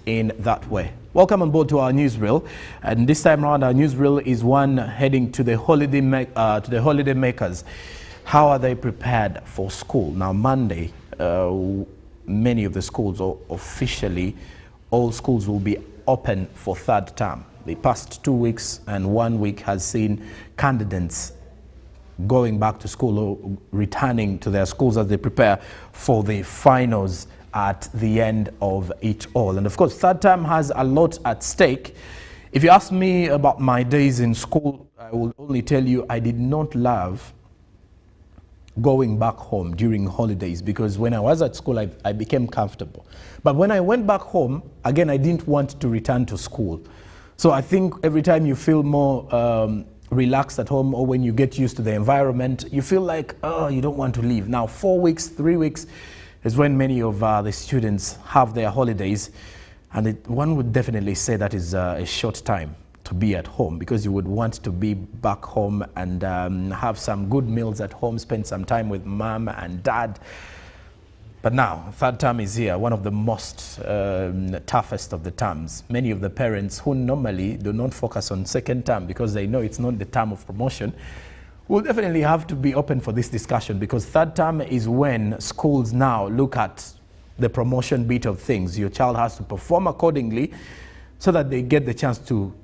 in that way. Welcome on board to our newsreel, and this time around our newsreel is one heading to the holiday makers. How are they prepared for school? Now Monday, many of the schools, or officially all schools, will be open for third term. The past 2 weeks and 1 week has seen candidates going back to school or returning to their schools as they prepare for the finals at the end of it all. And of course, third term has a lot at stake. If you ask me about my days in school, I will only tell you I did not love going back home during holidays, because when I was at school, I became comfortable. But when I went back home, again, I didn't want to return to school. So I think every time you feel more relaxed at home, or when you get used to the environment, you feel like, oh, you don't want to leave. Now 4 weeks, 3 weeks is when many of the students have their holidays, and one would definitely say that is a short time to be at home, because you would want to be back home and have some good meals at home, spend some time with mom and dad. But now, third term is here, one of the most toughest of the terms. Many of the parents who normally do not focus on second term because they know it's not the term of promotion will definitely have to be open for this discussion, because third term is when schools now look at the promotion bit of things. Your child has to perform accordingly so that they get the chance to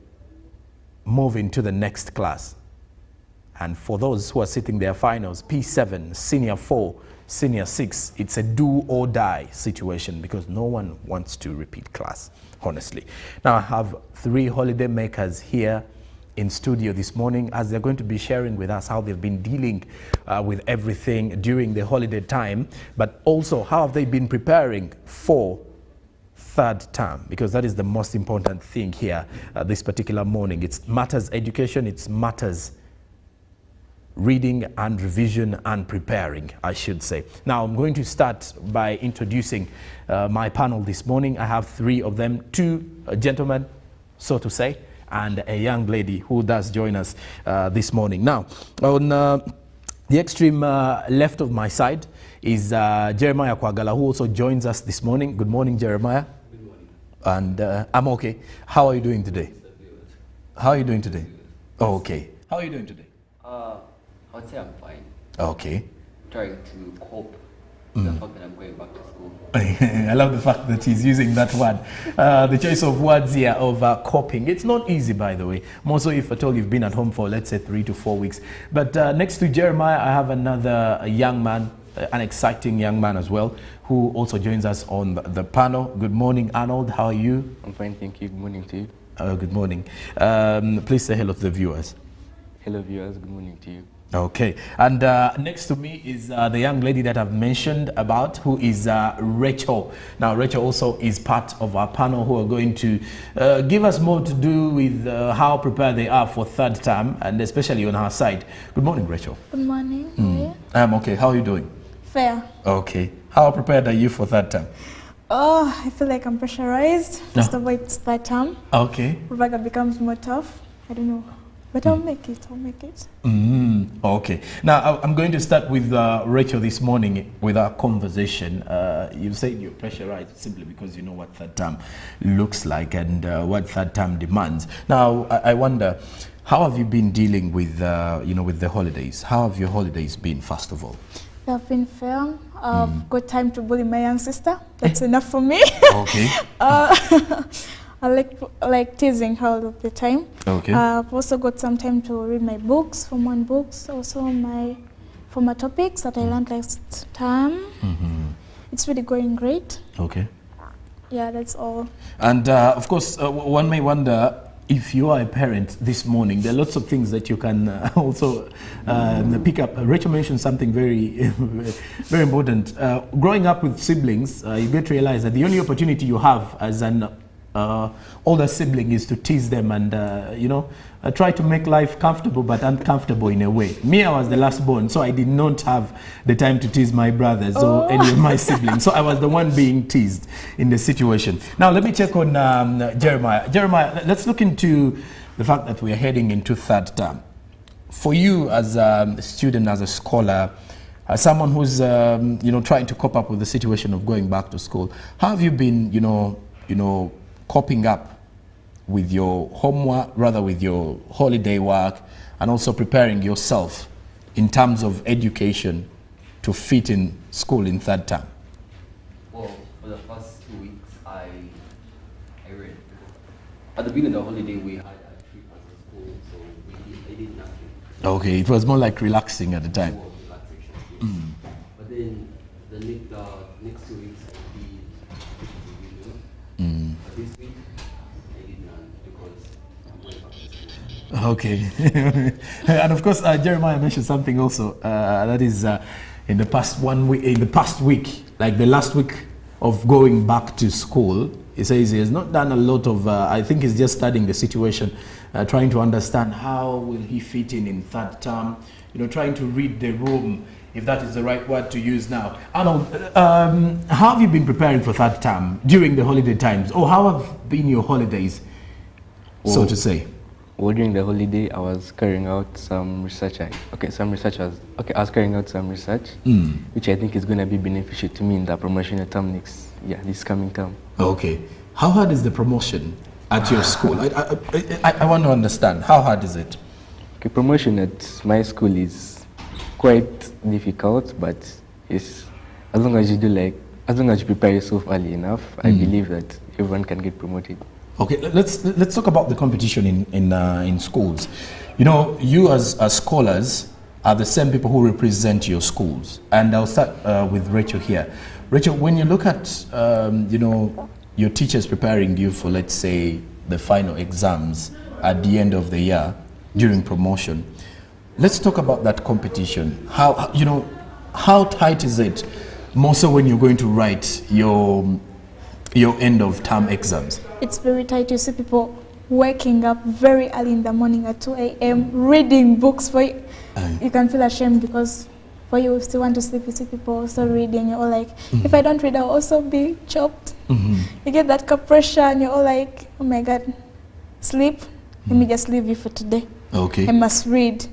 move into the next class. And for those who are sitting their finals, P7, Senior 4, Senior 6, it's a do or die situation, because no one wants to repeat class, honestly. Now I have 3 holiday makers here in studio this morning, as they're going to be sharing with us how they've been dealing with everything during the holiday time, but also how have they been preparing for third term, because that is the most important thing here this particular morning. It's matters education, it's matters reading and revision and preparing, I should say. Now I'm going to start by introducing my panel this morning. I have 3 of them, 2 gentlemen, so to say, and a young lady who does join us this morning. Now, on the extreme left of my side is Jeremiah Kwagala, who also joins us this morning. Good morning, Jeremiah. Good morning. And I'm okay. How are you doing today? How are you doing today? Oh, okay. How are you doing today? I would say I'm fine. Okay. Trying to cope with the fact that I'm going back to school. I love the fact that he's using that word. The choice of words here of coping. It's not easy, by the way. More so if at all you've been at home for, let's say, 3 to 4 weeks. But next to Jeremiah, I have another young man, an exciting young man as well, who also joins us on the panel. Good morning, Arnold. How are you? I'm fine, thank you. Good morning to you. Good morning. Please say hello to the viewers. Hello, viewers. Good morning to you. Okay, and next to me is the young lady that I've mentioned about, who is Rachel. Now, Rachel also is part of our panel, who are going to give us more to do with how prepared they are for third term, and especially on her side. Good morning, Rachel. Good morning. How are you? I'm okay. How are you doing? Fair. Okay. How prepared are you for third term? Oh, I feel like I'm pressurized. First of all, it's third term. Okay. It becomes more tough. I don't know. But I'll make it, I'll make it. Okay. Now, I'm going to start with Rachel this morning with our conversation. You said you're pressurized simply because you know what third term looks like and what third term demands. Now, I wonder, how have you been dealing with, with the holidays? How have your holidays been, first of all? They've been fair. I've got time to bully my young sister. That's enough for me. Okay. I like teasing her all of the time. Okay. I've also got some time to read my books, Form 1 books, also for my topics that I learned last term. It's really going great. Okay. Yeah, that's all. And of course, one may wonder, if you are a parent this morning, there are lots of things that you can also pick up. Rachel mentioned something very, very important. Growing up with siblings, you get to realize that the only opportunity you have as an older sibling is to tease them and try to make life comfortable but uncomfortable in a way. Me, I was the last born, so I did not have the time to tease my brothers or any of my siblings, so I was the one being teased in the situation. Now let me check on Jeremiah. Jeremiah, let's look into the fact that we are heading into third term. For you as a student, as a scholar, as someone who's trying to cope up with the situation of going back to school, how have you been coping up with your homework, rather with your holiday work, and also preparing yourself in terms of education to fit in school in third term? Well, for the first 2 weeks, I read. At the beginning of the holiday, we had a trip as a school, so I did nothing. Okay, it was more like relaxing at the time. More relaxation, yes. But then the next 2 weeks, I did revision. But this week, I did none because I'm going back to school. Okay. And of course, Jeremiah mentioned something also, that is in the past week, like the last week of going back to school, he says he has not done a lot of, I think he's just studying the situation, trying to understand how will he fit in third term, trying to read the room, if that is the right word to use now. Arnold, how have you been preparing for third term during the holiday times, or how have been your holidays, so to say? Well, during the holiday, I was carrying out some research. I was carrying out some research, which I think is going to be beneficial to me in the promotional term this coming term. Okay. How hard is the promotion at your school? I want to understand. How hard is it? Okay, promotion at my school is quite difficult, but it's as long as you prepare yourself early enough, I believe that everyone can get promoted. Okay, let's talk about the competition in schools. You as scholars are the same people who represent your schools. And I'll start with Rachel here. Rachel, when you look at your teachers preparing you for, let's say, the final exams at the end of the year during promotion, let's talk about that competition. How tight is it? More so when you're going to write your end of term exams. It's very tight. You see people waking up very early in the morning at 2 a.m. reading books for you. You can feel ashamed because for you still want to sleep. You see people also reading. You're all like, if I don't read, I'll also be chopped. You get that pressure and you're all like, oh my God, sleep. Let me just leave you for today. Okay. I must read.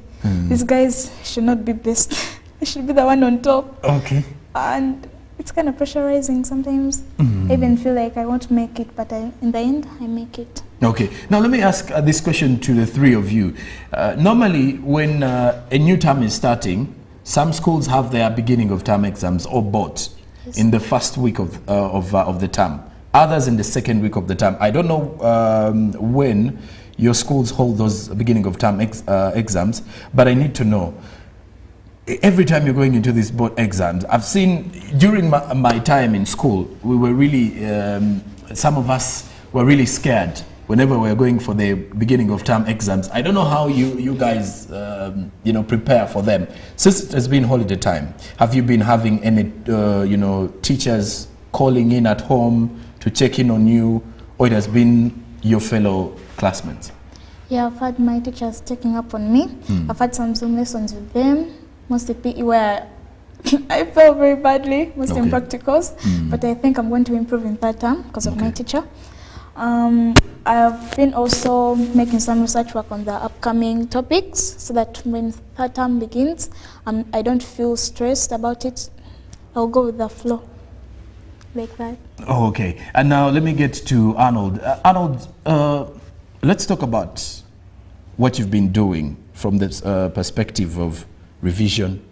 These guys should not be best. I should be the one on top. Okay. And it's kind of pressurizing sometimes. I even feel like I won't make it, but in the end, I make it. Okay. Now let me ask this question to the three of you. Normally, when a new term is starting, some schools have their beginning of term exams or both in the first week of the term. Others in the second week of the term. I don't know when your schools hold those beginning of term exams, but I need to know. Every time you're going into these board exams, I've seen during my time in school, we were really, some of us were really scared whenever we were going for the beginning of term exams. I don't know how you guys, prepare for them. Since it has been holiday time, have you been having any, teachers calling in at home to check in on you, or it has been your fellow classmates? Yeah, I've had my teachers checking up on me. I've had some Zoom lessons with them. Mostly PE where I felt very badly, mostly in practicals, but I think I'm going to improve in third term because of my teacher. I've been also making some research work on the upcoming topics so that when third term begins, I don't feel stressed about it. I'll go with the flow like that. Oh, okay. And now let me get to Arnold. Arnold, let's talk about what you've been doing from this perspective of revision,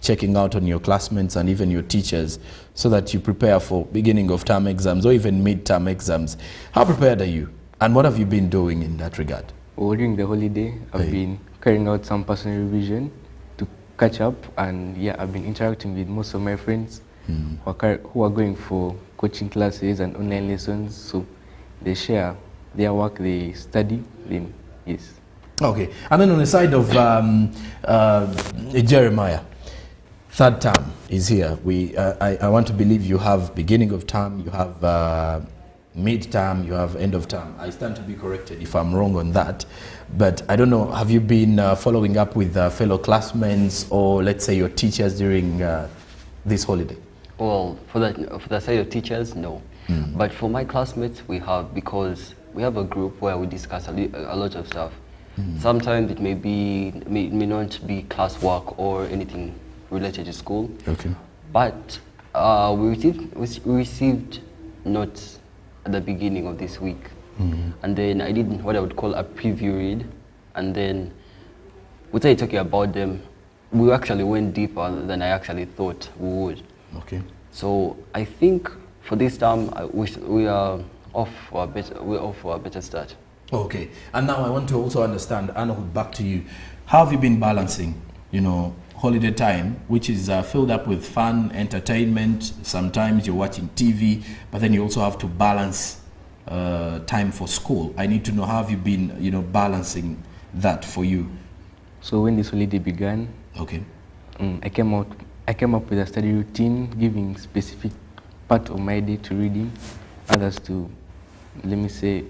checking out on your classmates and even your teachers so that you prepare for beginning of term exams or even mid-term exams. How prepared are you? And what have you been doing in that regard? Well, during the holiday, I've been carrying out some personal revision to catch up, and I've been interacting with most of my friends who are going for coaching classes and online lessons, so they share their work, they study, then yes. Okay, and then on the side of Jeremiah, third term is here. I want to believe you have beginning of term, you have mid-term, you have end of term. I stand to be corrected if I'm wrong on that, but I don't know, have you been following up with fellow classmates or let's say your teachers during this holiday? Well, for the side of teachers, no. But for my classmates, we have, because we have a group where we discuss a lot of stuff. Sometimes it may not be classwork or anything related to school. Okay. But we received notes at the beginning of this week. And then I did what I would call a preview read. And then without talking about them, we actually went deeper than I actually thought we would. Okay. So I think for this term, we are off for a better start. Okay. And now I want to also understand, Arnold, back to you. How have you been balancing, holiday time, which is filled up with fun, entertainment? Sometimes you're watching TV, but then you also have to balance time for school. I need to know, how have you been, balancing that for you? So when this holiday began, okay, I came up with a study routine, giving specific part of my day to reading, others to, let me say,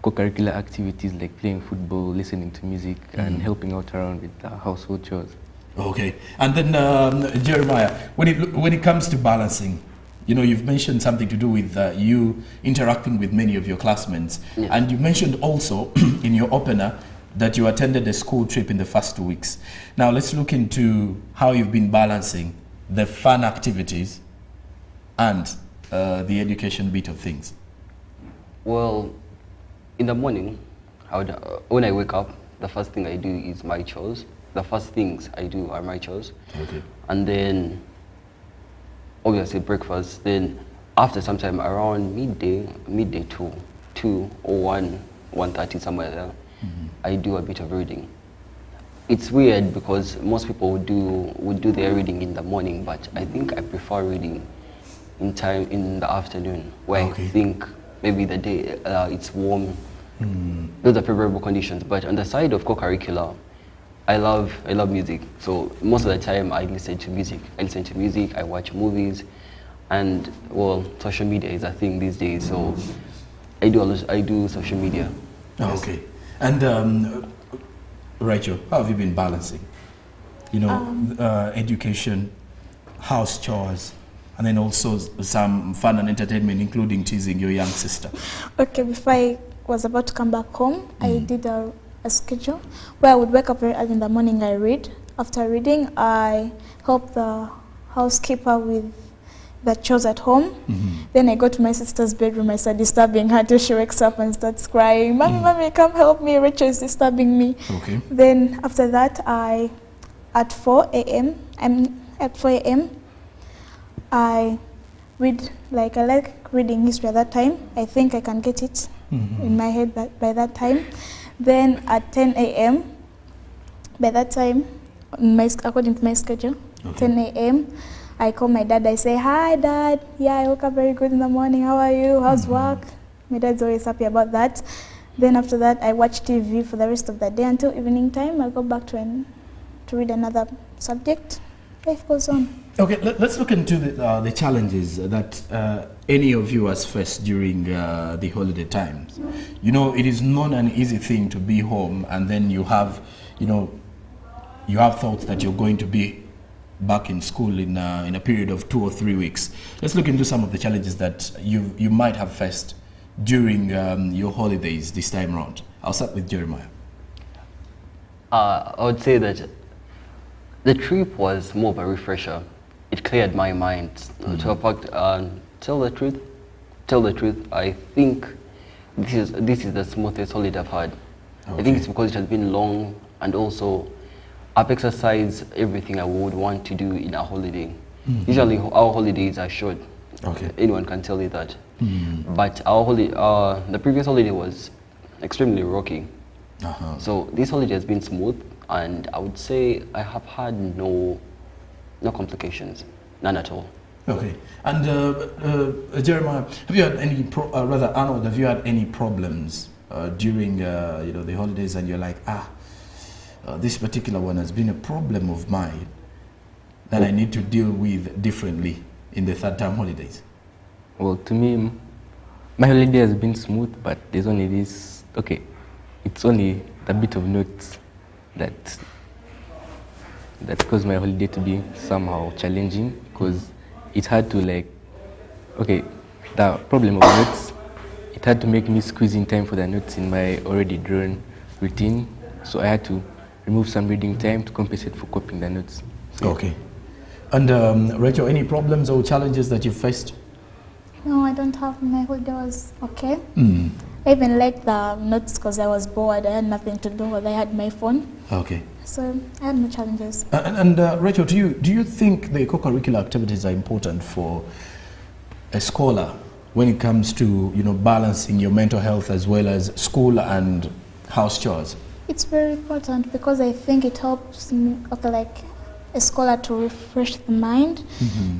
co-curricular activities like playing football, listening to music, and helping out around with household chores. Okay. And then Jeremiah, when it comes to balancing, you've mentioned something to do with you interacting with many of your classmates. Yes. And you mentioned also in your opener that you attended a school trip in the first 2 weeks. Now let's look into how you've been balancing the fun activities and the education bit of things. Well, in the morning, when I wake up, the first thing I do is my chores. The first things I do are my chores. Okay. And then, obviously, breakfast. Then, after some time, around midday to 2 or 1:30, somewhere there, I do a bit of reading. It's weird because most people would do their reading in the morning, but I think I prefer reading in the afternoon, where I think maybe the day it's warm. Those are favorable conditions. But on the side of co-curricular, I love music. So most of the time I listen to music. I watch movies, and well, social media is a thing these days. So I do social media. Oh, okay. And Rachel, how have you been balancing? Education, house chores, and then also some fun and entertainment, including teasing your young sister. Okay, before I was about to come back home, I did a schedule where I would wake up very early in the morning. I read. After reading, I help the housekeeper with the chores at home. Then I go to my sister's bedroom. I start disturbing her till she wakes up and starts crying. Mommy, come help me. Rachel is disturbing me. Okay. Then after that, at 4 a.m., I read, I like reading history at that time. I think I can get it in my head by that time. Then at 10 a.m., by that time, according to my schedule, 10 a.m., I call my dad. I say, "Hi, Dad. Yeah, I woke up very good in the morning. How are you? How's work?" My dad's always happy about that. Then after that, I watch TV for the rest of the day until evening time. I'll go back to read another subject. Life goes on. Okay, let's look into the challenges that any of you has faced during the holiday times. It is not an easy thing to be home and then you have thoughts that you're going to be back in school in a period of 2 or 3 weeks. Let's look into some of the challenges that you might have faced during your holidays this time around. I'll start with Jeremiah. I would say that the trip was more of a refresher. It cleared my mind. To a fact, tell the truth, I think this is the smoothest holiday I've had. I think it's because it has been long, and also I've exercised everything I would want to do in a holiday. Usually our holidays are short. Okay. Anyone can tell you that. But the previous holiday was extremely rocky. So this holiday has been smooth, and I would say I have had no complications, none at all. Okay. And Jeremiah, have you had any Arnold, have you had any problems during the holidays, and you're like, this particular one has been a problem of mine that I need to deal with differently in the third term holidays? Well, to me, my holiday has been smooth, but there's only this, it's only a bit of notes that caused my holiday to be somehow challenging, because it had to the problem of notes, it had to make me squeeze in time for the notes in my already drawn routine, so I had to remove some reading time to compensate for copying the notes. So, okay. And Rachel, any problems or challenges that you faced? No, I don't have. My holiday was okay. Mm. I even liked the notes because I was bored. I had nothing to do. I had my phone. Okay. So I had no challenges. Rachel, do you think the co-curricular activities are important for a scholar when it comes to balancing your mental health as well as school and house chores? It's very important because I think it helps me, like a scholar, to refresh the mind,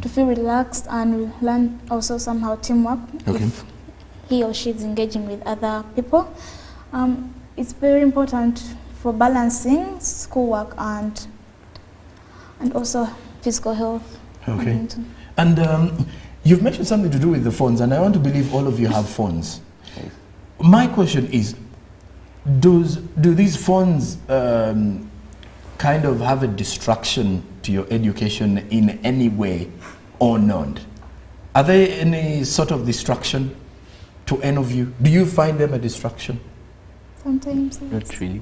to feel relaxed and learn also somehow teamwork. Okay. If he or she is engaging with other people. It's very important for balancing schoolwork and also physical health. Okay. And you've mentioned something to do with the phones, and I want to believe all of you have phones. My question is, do these phones kind of have a distraction to your education in any way or not? Are there any sort of distraction to any of you? Do you find them a distraction? Sometimes. Not really.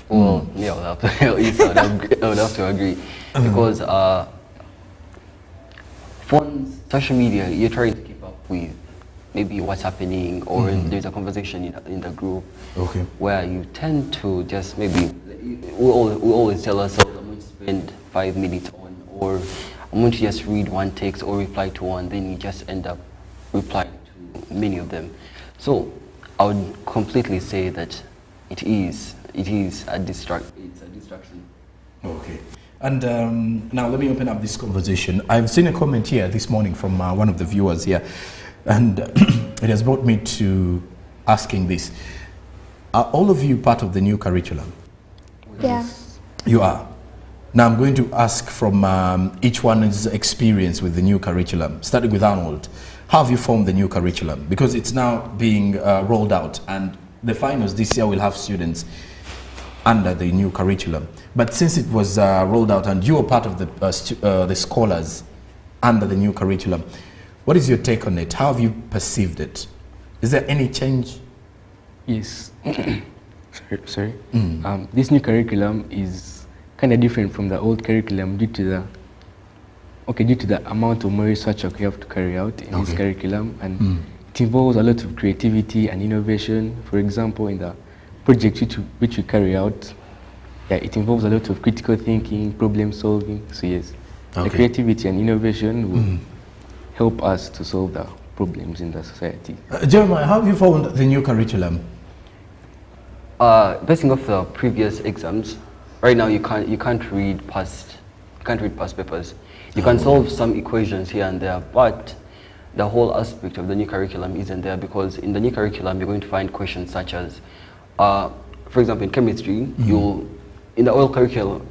Well, yeah, I would have to agree. Because phones, social media, you're trying to keep up with maybe what's happening, or there's a conversation in the group, where you tend to just maybe, we always tell ourselves, I'm going to spend 5 minutes on, or I'm going to just read one text or reply to one, then you just end up replying to many of them. So I would completely say that it is a distraction. Okay. And now let me open up this conversation. I've seen a comment here this morning from one of the viewers here, and it has brought me to asking this. Are all of you part of the new curriculum? Yeah. You are. Now I'm going to ask from each one's experience with the new curriculum, starting with Arnold. How have you formed the new curriculum? Because it's now being rolled out, and the finals this year will have students under the new curriculum. But since it was rolled out and you were part of the scholars under the new curriculum, what is your take on it? How have you perceived it? Is there any change? Yes. Sorry. This new curriculum is kind of different from the old curriculum due to the amount of more research work you have to carry out in this curriculum, and it involves a lot of creativity and innovation. For example, in the project which we carry out, it involves a lot of critical thinking, problem solving. So yes, the creativity and innovation will help us to solve the problems in the society. Jeremiah, how have you found the new curriculum? Basing off the previous exams, right now you can't read past papers. You can solve some equations here and there, but the whole aspect of the new curriculum isn't there, because in the new curriculum you're going to find questions such as, for example, in chemistry, in the old curriculum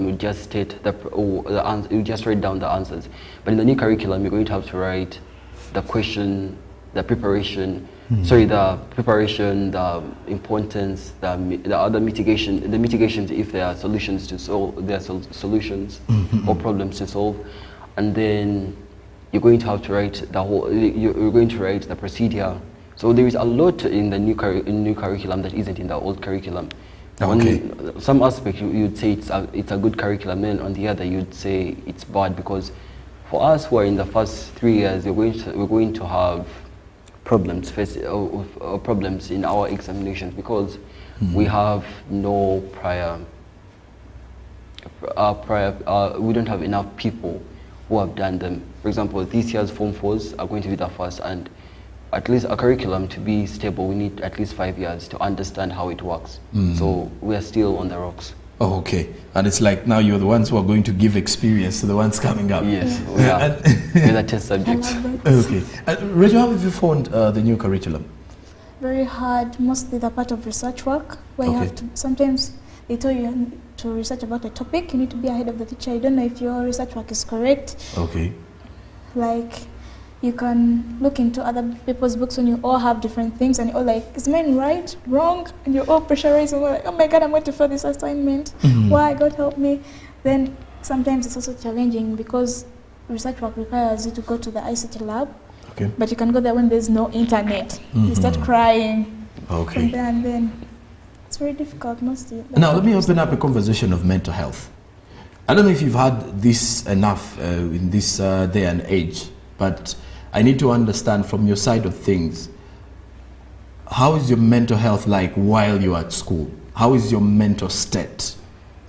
you just state you just write down the answers, but in the new curriculum you're going to have to write the question, the preparation, the importance, the other mitigations if there are solutions to solve, there are solutions or problems to solve, and then you're going to have to write you're going to write the procedure. So there is a lot in the new curriculum that isn't in the old curriculum. On some aspect you'd say it's a good curriculum, then on the other you'd say it's bad, because for us who are in the first 3 years, we're going to have problems in our examinations, because we have no we don't have enough people who have done them. For example, this year's Form 4s are going to be the first, and at least a curriculum to be stable, we need at least 5 years to understand how it works. So we are still on the rocks. Oh, okay. And it's like now you're the ones who are going to give experience to the ones coming up. Yes, we are. We're the test subjects. Okay. Rachel, how have you found the new curriculum? Very hard, mostly the part of research work, where you have to, sometimes they tell you to research about a topic, you need to be ahead of the teacher. You don't know if your research work is correct. Okay. Like, you can look into other people's books when you all have different things, and you're all like, is mine right, wrong? And you're all pressurized and we're like, oh my God, I'm going to fail this assignment. Why? God help me. Then sometimes it's also challenging because research work requires you to go to the ICT lab. Okay. But you can go there when there's no internet. You start crying. Okay. And then it's very difficult mostly. Now let me open up a conversation of mental health. I don't know if you've had this enough in this day and age, but I need to understand from your side of things, how is your mental health like while you're at school? How is your mental state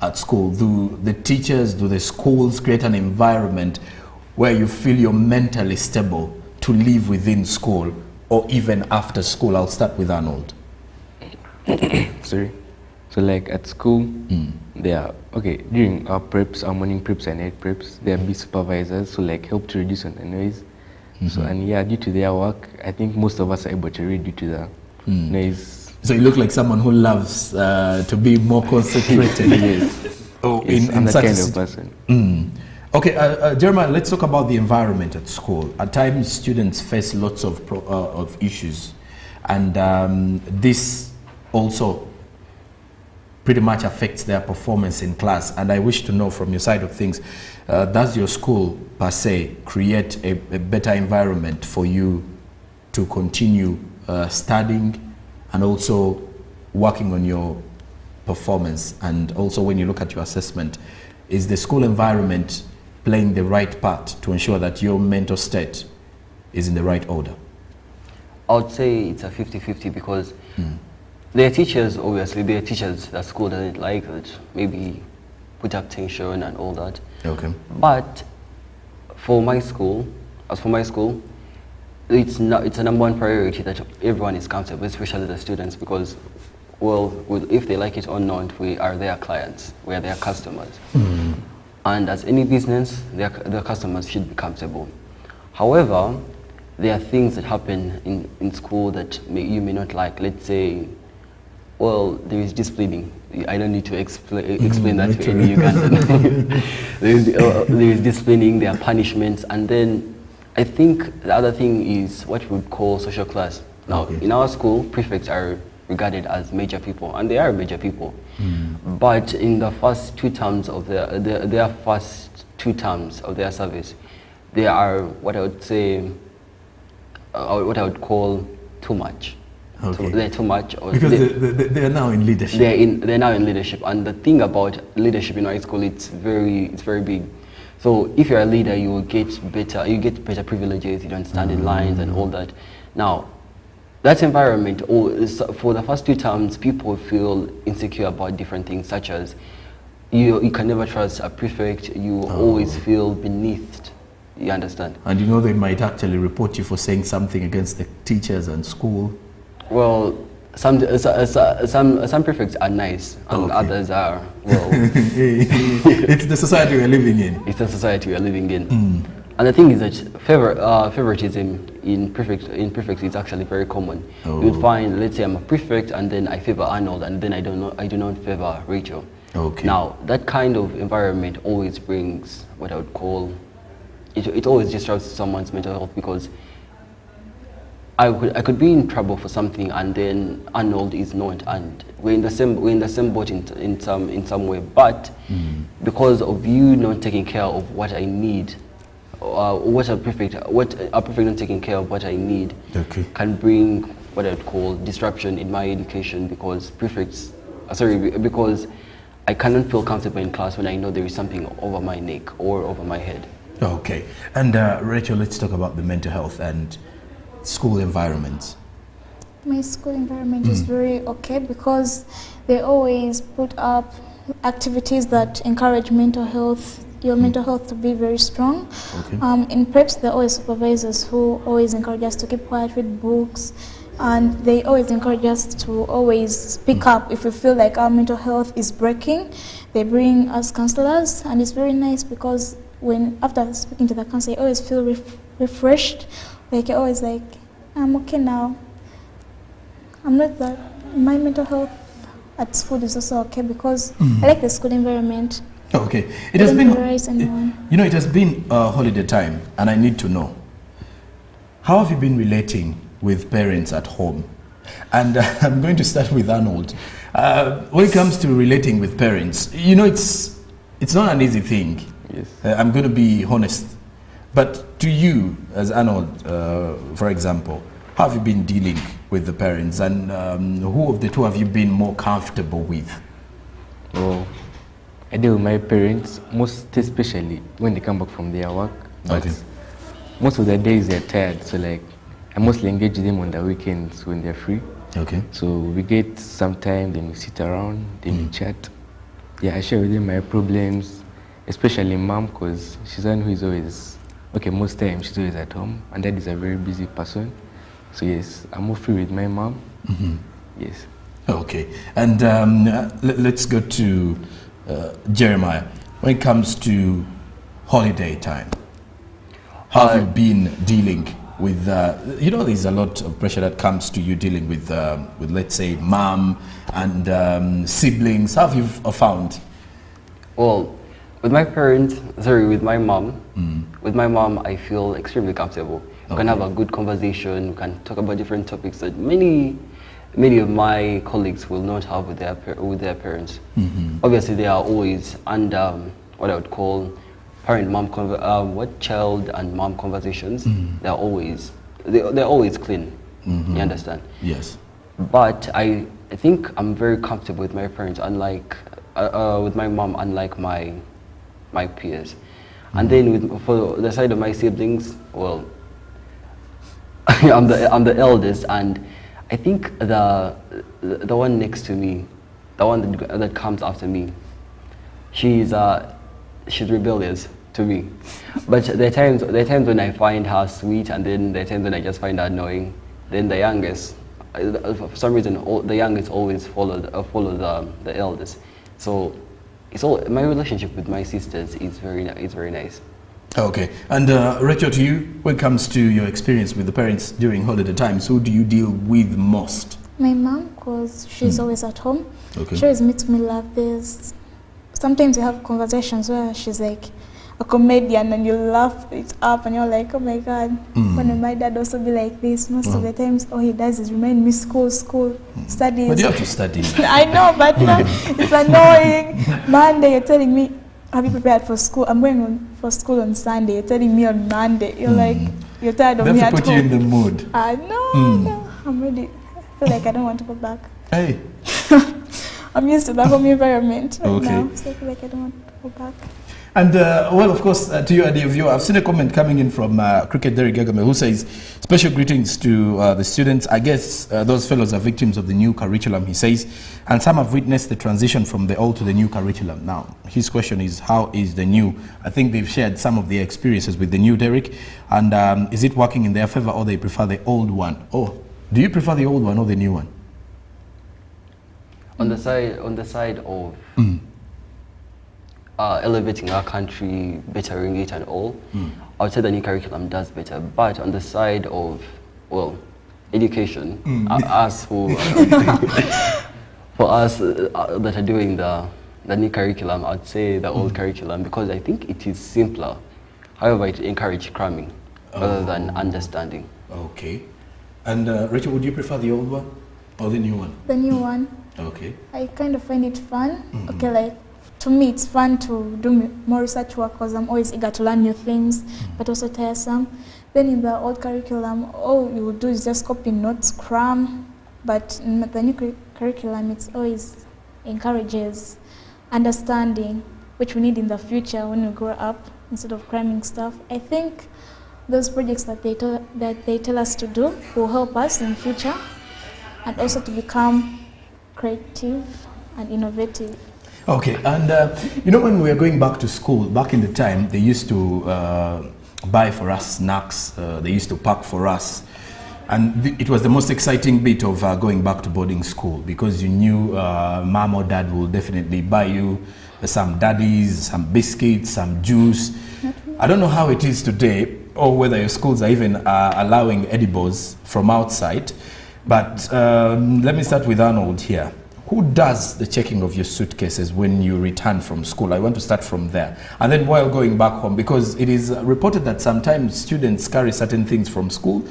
at school? Do the teachers, do the schools create an environment where you feel you're mentally stable to live within school or even after school? I'll start with Arnold. Sorry. So like at school, there are, during our preps, our morning preps and night preps, there are big supervisors who like help to reduce on the noise. So, and yeah, due to their work, I think most of us are able to read due to the noise. So you look like someone who loves to be more concentrated. Yes. I'm that kind of person. Okay, Jeremiah, let's talk about the environment at school. At times, students face lots of issues, and this also pretty much affects their performance in class. And I wish to know from your side of things, does your school per se create a better environment for you to continue studying and also working on your performance? And also when you look at your assessment, is the school environment playing the right part to ensure that your mental state is in the right order? I would say it's a 50-50 because there are teachers, obviously, there are teachers that school doesn't like, that maybe put up tension and all that. Okay. But for my school, it's a number one priority that everyone is comfortable, especially the students, because, well, if they like it or not, we are their clients, we are their customers. And as any business, their customers should be comfortable. However, there are things that happen in school that you may not like. Let's say, well, there is disciplining. I don't need to explain that to any Ugandan. there is disciplining, there are punishments, and then I think the other thing is what we would call social class. Now, in our school, prefects are regarded as major people, and they are major people. But in the first 2 terms of their first 2 terms of their service, they are what I would say, what I would call too much. Okay. They're too much. Because they are now in leadership. They're now in leadership, and the thing about leadership in high school, it's very big. So if you're a leader, you get better privileges. You don't stand in lines and all that. Now, that environment, for the first 2 terms, people feel insecure about different things, such as you can never trust a prefect. You always feel beneath. You understand? And you know they might actually report you for saying something against the teachers and school. Well, some prefects are nice, and others are, well... It's the society we're living in. It's the society we're living in. And the thing is that favoritism in prefects is actually very common. You'll find, let's say I'm a prefect, and then I favor Arnold, and then I do not favor Rachel. Okay. Now, that kind of environment always brings what I would call... It always disrupts someone's mental health, because I could be in trouble for something, and then Arnold is not, and we're in the same boat in some way. But because of you not taking care of what I need, what a prefect not taking care of what I need, can bring what I'd call disruption in my education, because because I cannot feel comfortable in class when I know there is something over my neck or over my head. Okay, and Rachel, let's talk about the mental health and school environments. My school environment is very okay, because they always put up activities that encourage mental health, your mental health to be very strong. In preps, there are always supervisors who always encourage us to keep quiet, read books, and they always encourage us to always speak up if we feel like our mental health is breaking. They bring us counselors, and it's very nice, because after speaking to the counselor, I always feel refreshed. Like, I always like, I'm okay now. I'm not that. My mental health at school is also okay, because I like the school environment. Okay, it has been holiday time, and I need to know, how have you been relating with parents at home? And I'm going to start with Arnold. When it comes to relating with parents, you know, it's not an easy thing. Yes. I'm going to be honest. But to you, as Arnold, for example, how have you been dealing with the parents, and who of the two have you been more comfortable with? Well, I deal with my parents, most especially when they come back from their work. But most of the days they're tired, so like I mostly engage them on the weekends when they're free. Okay. So we get some time, then we sit around, then we chat. Yeah, I share with them my problems, especially mom, because she's one who is always, okay, most times she's always at home, and dad is a very busy person. So yes, I'm more free with my mom. Yes. Okay. And let's go to Jeremiah. When it comes to holiday time, how have you been dealing with, there's a lot of pressure that comes to you dealing with let's say, mom and siblings. How have you found? Well, with my with my mom, I feel extremely comfortable. We can have a good conversation. We can talk about different topics that many of my colleagues will not have with their parents. Obviously, they are always under what I would call child and mom conversations. They're always clean. You understand? Yes. But I think I'm very comfortable with my parents, unlike with my mom, unlike my peers. And then for the side of my siblings, well, I'm the eldest, and I think the one next to me, the one that comes after me, she's rebellious to me. But there are times when I find her sweet, and then there are times when I just find her annoying. Then the youngest, for some reason, the youngest always follow the eldest. So my relationship with my sisters is very nice. Okay. And Rachel, to you, when it comes to your experience with the parents during holiday times, who do you deal with most? My mom, because she's always at home. Okay. She always makes me laugh. Sometimes we have conversations where she's like a comedian and you laugh it up and you're like, oh my God. When my dad also be like this, most of the times all he does is remind me school, studies. But you have to study. I know, but it's annoying. Monday, you're telling me, have you prepared for school? I'm going for school on Sunday. You're telling me on Monday. You're like, you're tired of me at home. They have to put you in the mood. No, I'm ready. I feel like I don't want to go back. Hey. I'm used to the home environment right Okay. now, so I feel like I don't want to go back. And well, of course, to you, dear viewer, I've seen a comment coming in from Cricket Derek Gagame, who says, special greetings to the students. I guess those fellows are victims of the new curriculum, he says, and some have witnessed the transition from the old to the new curriculum. Now, his question is, how is the new? I think they've shared some of their experiences with the new, Derek, and is it working in their favor, or they prefer the old one? Oh, do you prefer the old one or the new one? On the side of elevating our country, bettering it and all, I would say the new curriculum does better. But on the side of, well, education, for us that are doing the new curriculum, I would say the old curriculum, because I think it is simpler. However, it encourages cramming rather than understanding. Okay. And Rachel, would you prefer the old one or the new one? The new one. Okay. I kind of find it fun. Okay, like to me it's fun to do more research work because I'm always eager to learn new things, but also tiresome. Then in the old curriculum, all you would do is just copy notes, cram. But in the new curriculum, it always encourages understanding, which we need in the future when we grow up, instead of cramming stuff. I think those projects that they tell us to do will help us in the future, and also to become creative and innovative. Okay, and when we were going back to school, back in the time, they used to buy for us snacks, they used to pack for us. And it was the most exciting bit of going back to boarding school, because you knew mom or dad will definitely buy you some daddies, some biscuits, some juice. I don't know how it is today, or whether your schools are even allowing edibles from outside. But let me start with Arnold here. Who does the checking of your suitcases when you return from school? I want to start from there. And then while going back home, because it is reported that sometimes students carry certain things from school,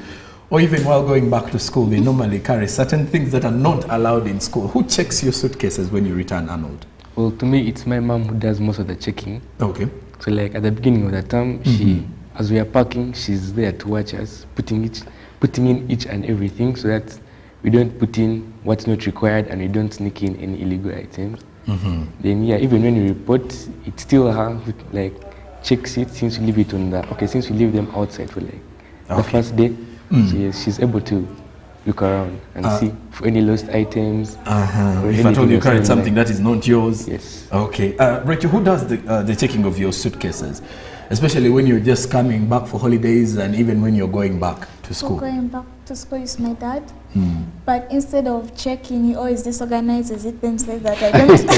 or even while going back to school, they normally carry certain things that are not allowed in school. Who checks your suitcases when you return, Arnold? Well, to me, it's my mom who does most of the checking. Okay. So like at the beginning of the term, she, as we are packing, she's there to watch us, putting in each and everything, so that we don't put in what's not required and we don't sneak in any illegal items. Then yeah, even when we report, it's still her who like checks it since we leave it on the, since we leave them outside for like the first day. So yes, she's able to look around and see for any lost items. If at all you carried something that is not yours. Yes. Okay. Rachel, who does the checking of your suitcases? Especially when you're just coming back for holidays and even when you're going back to school? Going back to school is my dad. But instead of checking, he always disorganizes it and says that I don't,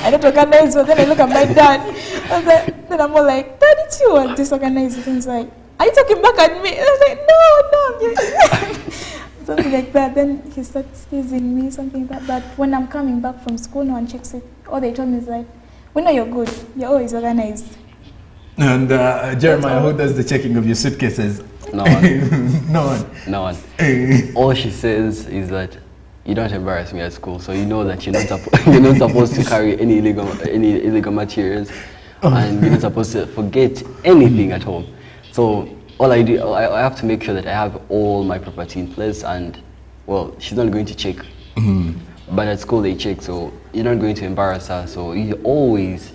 I don't organize. So then I look at my dad. And then I'm all like, Dad, it's you who disorganized it. And he's like, are you talking back at me? And I was like, no. Something like that. Then he starts teasing me, something like that. But when I'm coming back from school, no one checks it. All they told me is like, we know you're good. You're always organized. And Jeremiah, who does the checking of your suitcases? No one. No one. No one. All she says is that you don't embarrass me at school, so you know that you're not, you're not supposed to carry any illegal materials, and you're not supposed to forget anything at home. So all I do, I have to make sure that I have all my property in place, and well, she's not going to check. But at school they check, so you're not going to embarrass her. So you always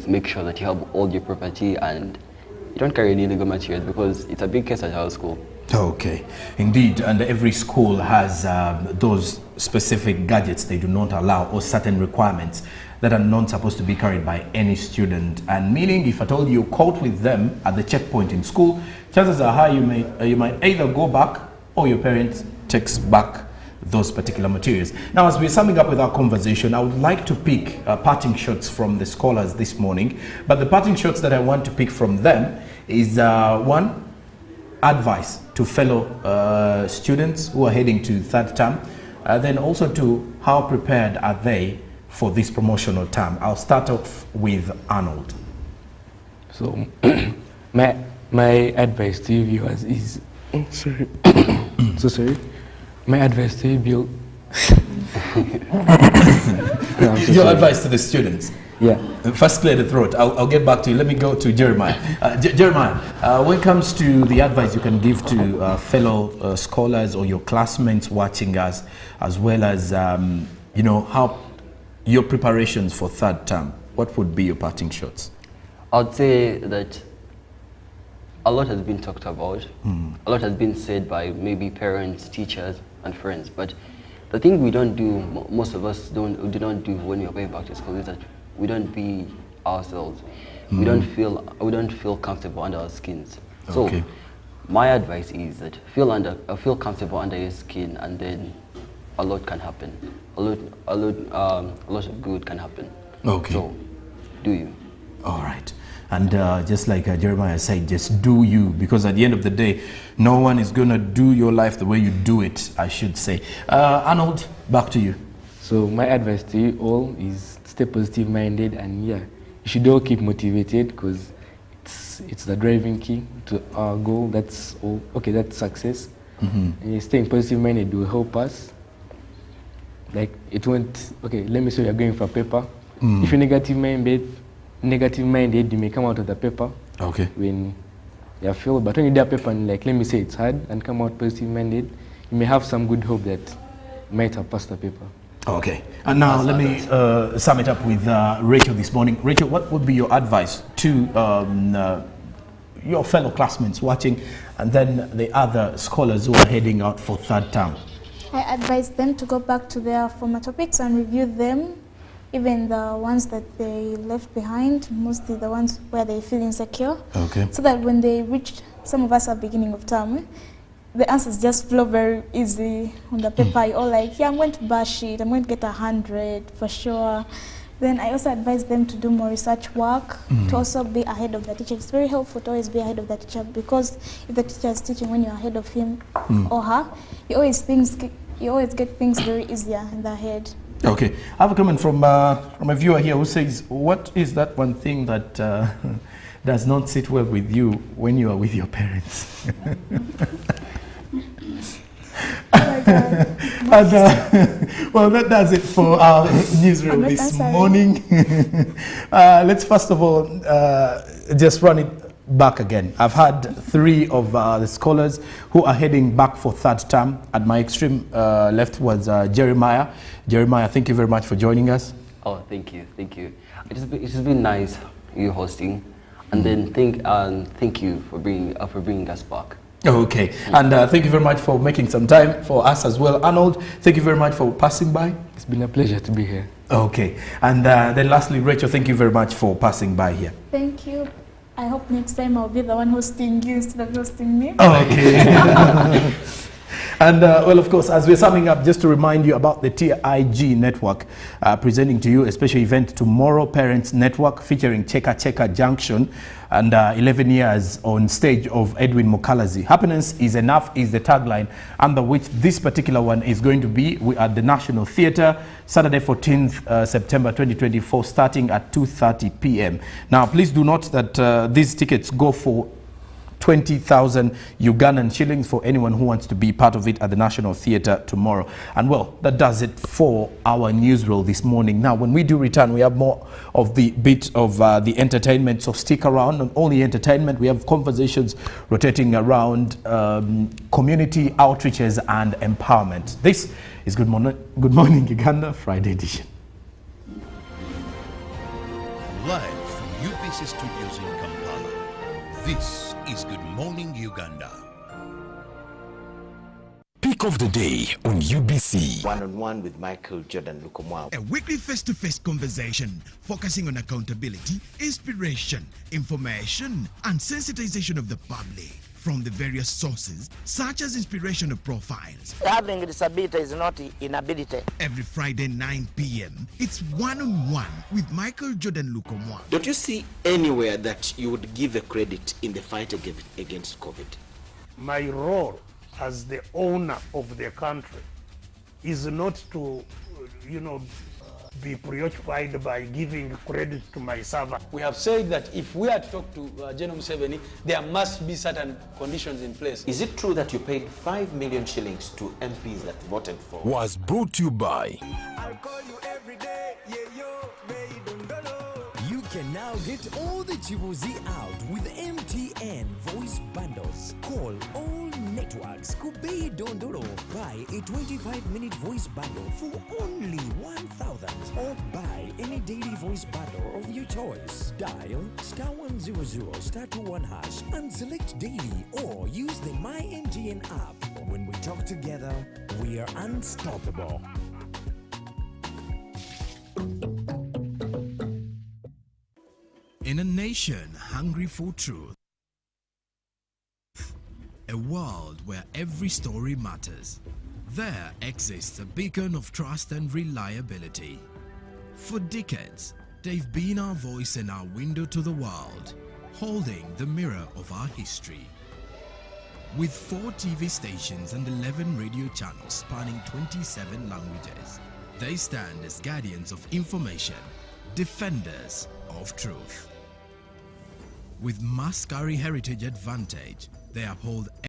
make sure that you have all your property and you don't carry any illegal materials, because it's a big case at our school. Okay, indeed, and every school has those specific gadgets they do not allow, or certain requirements that are not supposed to be carried by any student. And meaning, if at all you're caught with them at the checkpoint in school, chances are high you might either go back or your parents takes back those particular materials. Now, as we're summing up with our conversation, I would like to pick parting shots from the scholars this morning. But the parting shots that I want to pick from them is one, advice to fellow students who are heading to third term. Then also to how prepared are they for this promotional term. I'll start off with Arnold. So my advice to you viewers is, sorry. My advice to you, Bill. Your advice to the students. Yeah. First, clear the throat. I'll get back to you. Let me go to Jeremiah. Jeremiah, when it comes to the advice you can give to fellow scholars or your classmates watching us, as well as you know, how your preparations for third term, what would be your parting shots? I'd say that a lot has been talked about. A lot has been said by maybe parents, teachers, and friends. But the thing we don't do, most of us do not do when we're going back to school, is that we don't be ourselves. We don't feel comfortable under our skins. So my advice is that feel comfortable under your skin, and then a lot can happen. A lot of good can happen. Okay. So do you. All right. And just like Jeremiah said, just do you, because at the end of the day, no one is going to do your life the way you do it, I should say. Arnold, back to you. So my advice to you all is stay positive minded, and yeah, you should all keep motivated, because it's the driving key to our goal. That's all. Okay, that's success. And staying positive minded will help us. Like, it won't, let me say you're going for a paper. If you're negative minded, you may come out of the paper when you feel, but when you do a paper and, like, let me say it's hard, and come out positive minded, you may have some good hope that you might have passed the paper. Okay, and now let me sum it up with Rachel this morning. Rachel, what would be your advice to your fellow classmates watching, and then the other scholars who are heading out for third term? I advise them to go back to their former topics and review them, even the ones that they left behind, mostly the ones where they feel insecure. So that when they reach, some of us are beginning of term, the answers just flow very easy on the paper. You're all like, yeah, I'm going to bash it, I'm going to get 100 for sure. Then I also advise them to do more research work, to also be ahead of the teacher. It's very helpful to always be ahead of the teacher, because if the teacher is teaching when you're ahead of him or her, you always get things very easier in the head. Okay, I have a comment from a viewer here who says, what is that one thing that does not sit well with you when you are with your parents? And, well, that does it for our newsreel this morning. Let's first of all just run it back again. I've had 3 of the scholars who are heading back for third term. At my extreme left was Jeremiah. Jeremiah, thank you very much for joining us. Oh, thank you. It has been nice you hosting. and then thank you for bringing us back. Okay, and thank you very much for making some time for us as well. Arnold, thank you very much for passing by. It's been a pleasure to be here. Okay, and then lastly, Rachel, thank you very much for passing by here. Thank you. I hope next time I'll be the one hosting you instead of hosting me. Okay. And well, of course, as we're summing up, just to remind you about the TIG network presenting to you a special event tomorrow, Parents Network, featuring Cheka Cheka Junction and 11 years on stage of Edwin Mukalazi. Happiness is enough is the tagline under which this particular one is going to be. We are at the National Theatre, Saturday 14th September 2024, starting at 2:30 p.m. Now, please do note that these tickets go for 20,000 Ugandan shillings for anyone who wants to be part of it at the National Theatre tomorrow. And well, that does it for our newsreel this morning. Now, when we do return, we have more of the bit of the entertainment, so stick around. Not only entertainment, we have conversations rotating around community outreaches and empowerment. This is Good Morning Uganda, Friday edition. Live from UBC Studios in Kampala, this is Good Morning Uganda. Pick of the day on UBC. One-on-one with Michael Jordan Lukomwa. A weekly face-to-face conversation focusing on accountability, inspiration, information, and sensitization of the public from the various sources, such as inspirational profiles. Having disability is not inability. Every Friday 9 p.m., it's one-on-one with Michael Jordan Lukomwa. Don't you see anywhere that you would give a credit in the fight against COVID? My role as the owner of the country is not to, be preoccupied by giving credit to my servant. We have said that if we are to talk to General Museveni, there must be certain conditions in place. Is it true that you paid 5 million shillings to MPs that voted for? Was brought to you by. I'll call you every day, yeah, yo, You can now get all the Chibuzi out with MTN voice bundles. Call all networks. Kubei Dondoro. Buy a 25-minute voice bundle for only 1,000. Or buy any daily voice bundle of your choice. Dial *100 *21 hash and select daily, or use the MyMTN app. When we talk together, we are unstoppable. In a nation hungry for truth, a world where every story matters, there exists a beacon of trust and reliability. For decades, they've been our voice and our window to the world, holding the mirror of our history. With 4 TV stations and 11 radio channels spanning 27 languages, they stand as guardians of information, defenders of truth. With Mascari Heritage Advantage, they uphold